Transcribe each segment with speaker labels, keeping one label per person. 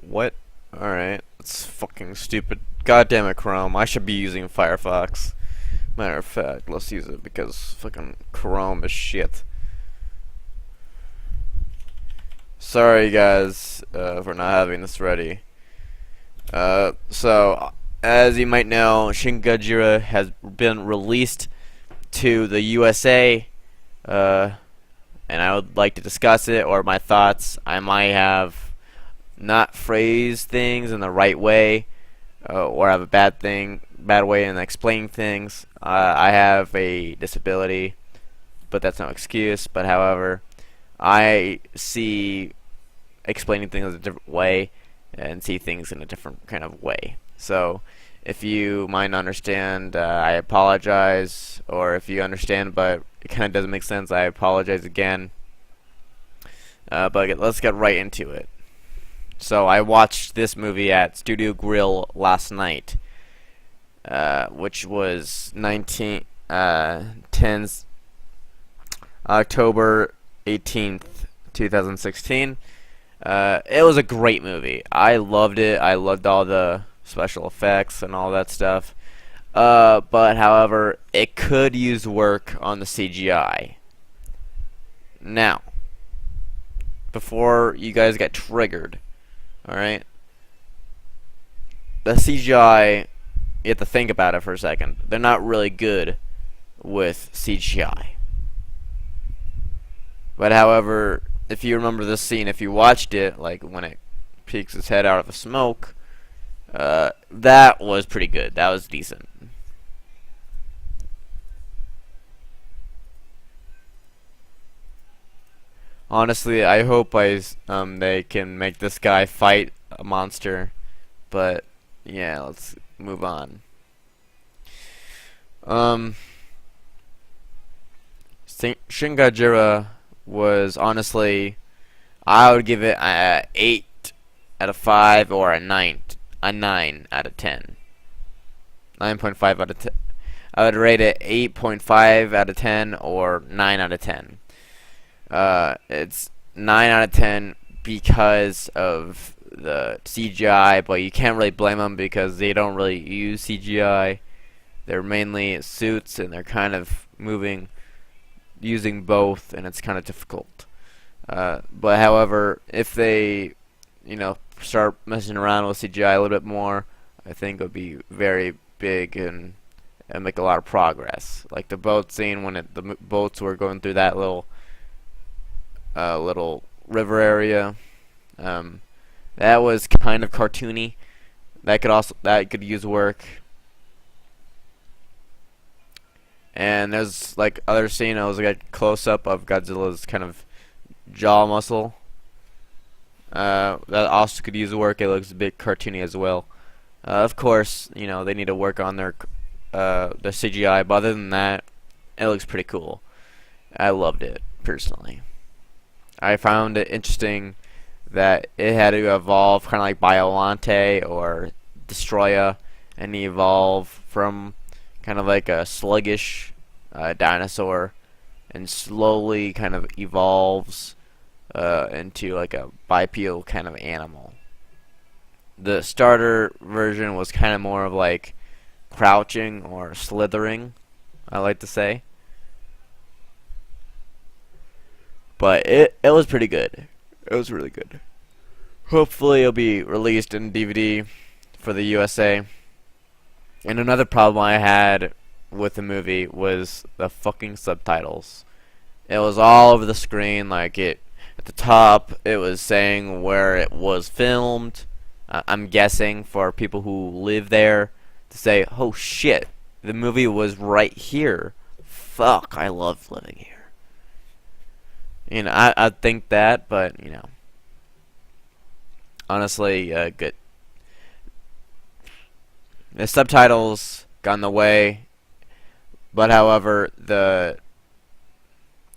Speaker 1: What? Alright, that's fucking stupid. God damn it, Chrome. I should be using Firefox. Matter of fact, let's use it because fucking Chrome is shit. Sorry, guys, for not having this ready. So, as you might know, Shin Gojira has been released to the USA, and I would like to discuss it or my thoughts. I might have not phrased things in the right way, or have a bad way in explaining things. I have a disability, but that's no excuse. But however, I see explaining things a different way and see things in a different kind of way. So if you might not understand, I apologize, or if you understand but it kind of doesn't make sense, I apologize again. But let's get right into it. So I watched this movie at Studio Grill last night, which was 10's October 18th, 2016. It was a great movie. I loved it. I loved all the special effects and all that stuff. But however, it could use work on the CGI. Now, before you guys get triggered, alright? The CGI, you have to think about it for a second. They're not really good with CGI. But however, if you remember this scene, if you watched it, like when it peeks its head out of the smoke, that was pretty good. That was decent. Honestly, I hope they can make this guy fight a monster, but yeah, let's move on. Shin Gojira was honestly, I would give it a 8 out of 5 or a 9 out of 10. 9.5 out of 10. I would rate it 8.5 out of 10 or 9 out of 10. It's 9 out of 10 because of the CGI, but you can't really blame them because they don't really use CGI. They're mainly suits, and they're kind of using both, and it's kind of difficult. But however, if they, start messing around with CGI a little bit more, I think it would be very big and make a lot of progress. Like the boat scene when the boats were going through that little river area, that was kind of cartoony. That could use work. And there's like other scene, it was like a close up of Godzilla's kind of jaw muscle. That also could use work. It looks a bit cartoony as well. Of course, they need to work on their CGI, but other than that, it looks pretty cool. I loved it personally. I found it interesting that it had to evolve kind of like Biolante or Destroya, and evolve from kind of like a sluggish dinosaur and slowly kind of evolves into like a bipedal kind of animal. The starter version was kind of more of like crouching or slithering, I like to say. But it was pretty good. It was really good. Hopefully it'll be released in DVD for the USA. And another problem I had with the movie was the fucking subtitles. It was all over the screen, like at the top it was saying where it was filmed. I'm guessing for people who live there to say, oh shit, the movie was right here. Fuck, I love living here. I think that, but honestly, good. The subtitles got in the way, but however,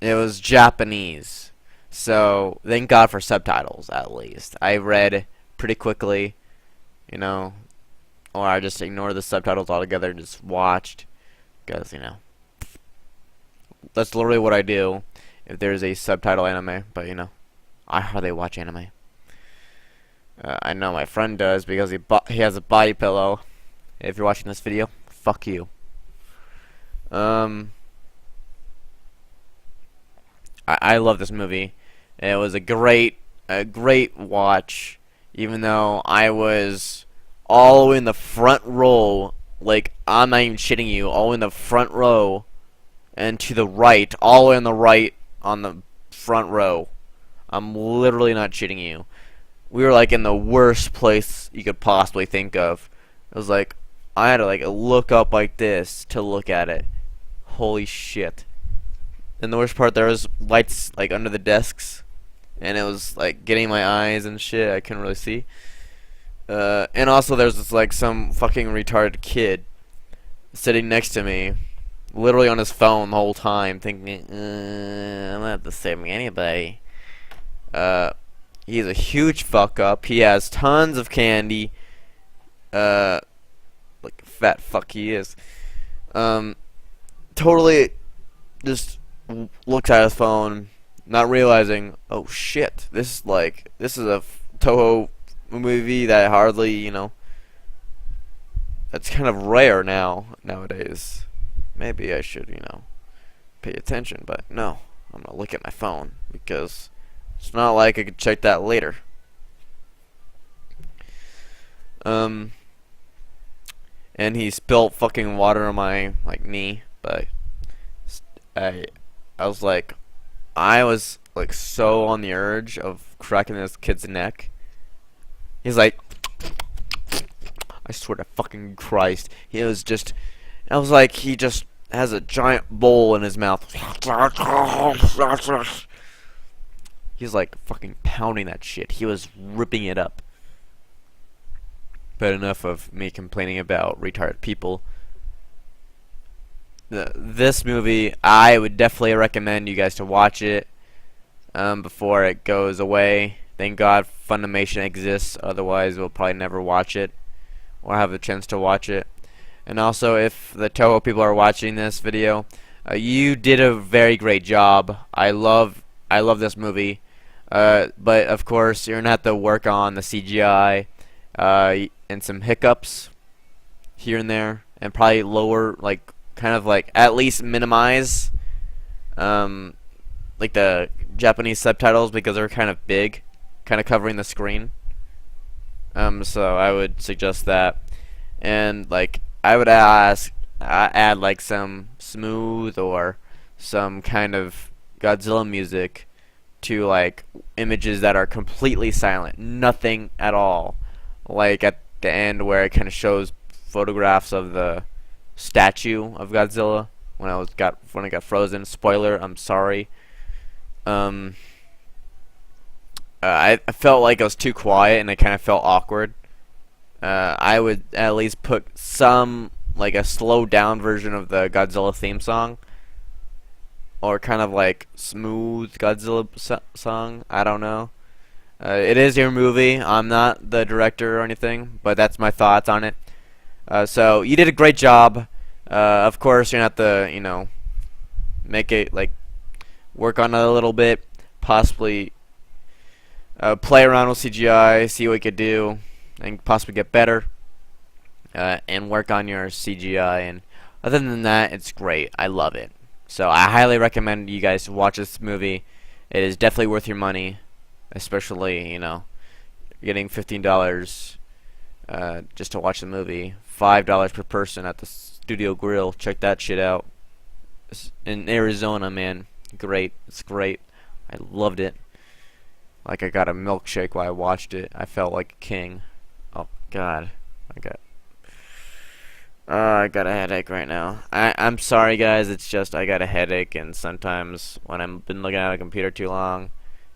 Speaker 1: it was Japanese, so thank God for subtitles. At least I read pretty quickly, or I just ignored the subtitles altogether and just watched, because that's literally what I do if there's a subtitle anime. But I hardly watch anime. I know my friend does because he has a body pillow. If you're watching this video, fuck you. Um, I love this movie. It was a great watch, even though I was all the way in the front row. Like, I'm not even shitting you, all in the front row, and to the right, all the way on the right, on the front row. I'm literally not shitting you. We were like in the worst place you could possibly think of. It was like I had to like look up like this to look at it. Holy shit. And the worst part, there was lights like under the desks, and it was like getting my eyes and shit. I couldn't really see. And also there's this like some fucking retarded kid sitting next to me, literally on his phone the whole time, thinking, I'm not have to save me anybody. He's a huge fuck up. He has tons of candy. Like a fat fuck he is. Totally just looks at his phone, not realizing, oh shit, this is a Toho movie that hardly, that's kind of rare nowadays. Maybe I should, pay attention, but no, I'm gonna look at my phone because it's not like I could check that later. And he spilled fucking water on my knee, but I was like, so on the urge of cracking this kid's neck. He's like, I swear to fucking Christ, I was like, he just has a giant bowl in his mouth. He's like fucking pounding that shit. He was ripping it up. But enough of me complaining about retarded people. This movie, I would definitely recommend you guys to watch it before it goes away. Thank God Funimation exists, otherwise we'll probably never watch it or have a chance to watch it. And also, if the Toho people are watching this video, you did a very great job. I love this movie. But of course, you're gonna have to work on the CGI and some hiccups here and there, and probably lower, at least minimize like the Japanese subtitles because they're kind of big, kind of covering the screen. So I would suggest that, and I would add like some smooth or some kind of Godzilla music to like images that are completely silent, nothing at all. Like at the end where it kind of shows photographs of the statue of Godzilla when it got frozen. Spoiler, I'm sorry. I felt like it was too quiet and it kind of felt awkward. I would at least put some like a slowed down version of the Godzilla theme song, or kind of like smooth Godzilla song. I don't know. It is your movie. I'm not the director or anything, but that's my thoughts on it. So you did a great job. Of course, you're gonna have to, make it work on it a little bit, possibly play around with CGI, see what you could do, and possibly get better, and work on your CGI. And other than that, it's great. I love it. So I highly recommend you guys watch this movie. It is definitely worth your money, especially getting $15 just to watch the movie. $5 per person at the Studio Grill. Check that shit out. It's in Arizona, man. Great. It's great. I loved it. Like I got a milkshake while I watched it. I felt like a king. Oh God, I got a headache right now. I'm sorry guys, it's just I got a headache, and sometimes when I've been looking at a computer too long,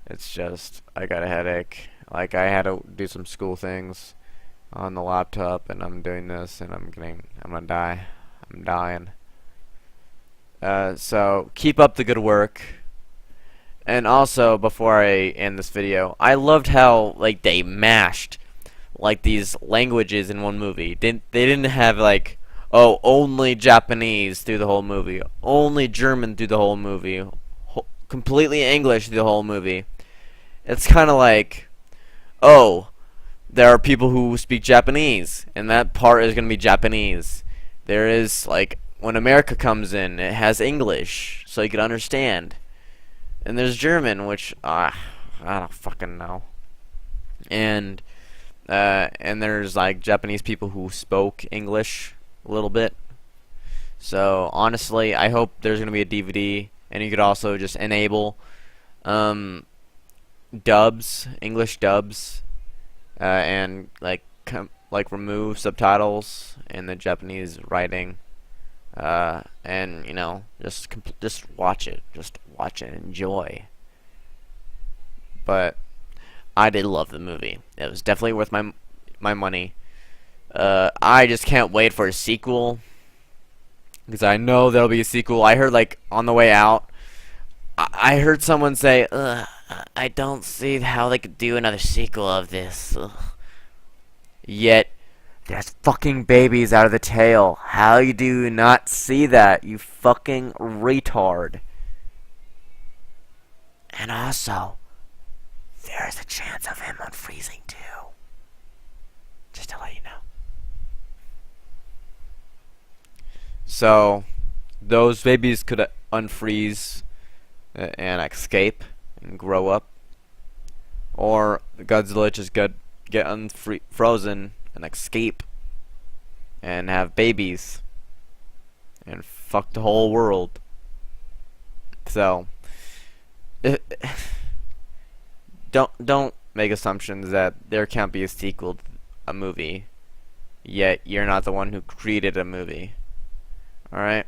Speaker 1: it's just I got a headache. Like I had to do some school things on the laptop, and I'm doing this, and I'm gonna die. I'm dying. So keep up the good work. And also, before I end this video, I loved how they mashed these languages in one movie. They didn't have only Japanese through the whole movie, only German through the whole movie, completely English through the whole movie. It's kind of like, oh, there are people who speak Japanese, and that part is going to be Japanese. There is, like, when America comes in, it has English, so you can understand. And there's German, which, I don't fucking know. And there's, like, Japanese people who spoke English a little bit. So, honestly, I hope there's going to be a DVD, and you could also just enable, dubs, English dubs, and like remove subtitles in the Japanese writing, and you know, just watch it, and enjoy. But I did love the movie. It was definitely worth my money. I just can't wait for a sequel, because I know there'll be a sequel. I heard, like, on the way out, I heard someone say, "Ugh, I don't see how they could do another sequel of this." Ugh. Yet, there's fucking babies out of the tail. How do you not see that, you fucking retard? And also, there's a chance of him unfreezing too. Just to let you know. So, those babies could unfreeze and escape and grow up, or Godzilla just get unfrozen and escape and have babies and fuck the whole world. So don't make assumptions that there can't be a sequel to a movie, yet you're not the one who created a movie. Alright?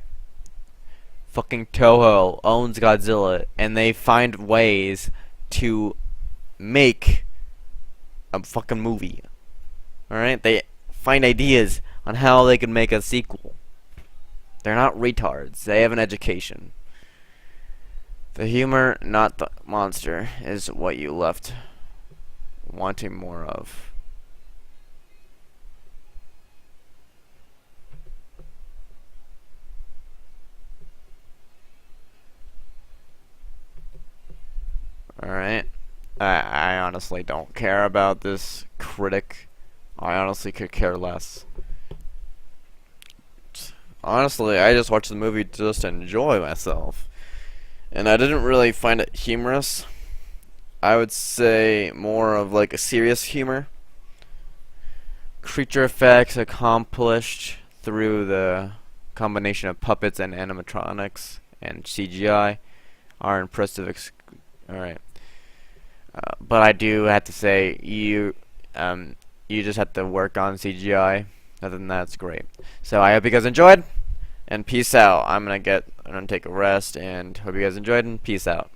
Speaker 1: Fucking Toho owns Godzilla, and they find ways to make a fucking movie. Alright? They find ideas on how they can make a sequel. They're not retards. They have an education. The humor, not the monster, is what you left wanting more of. Alright. I honestly don't care about this critic. I honestly could care less. Honestly, I just watched the movie just to enjoy myself. And I didn't really find it humorous. I would say more of like a serious humor. Creature effects accomplished through the combination of puppets and animatronics and CGI are impressive. Alright. But I do have to say, you just have to work on CGI. Other than that, it's great. So I hope you guys enjoyed, and peace out. I'm gonna take a rest, and hope you guys enjoyed, and peace out.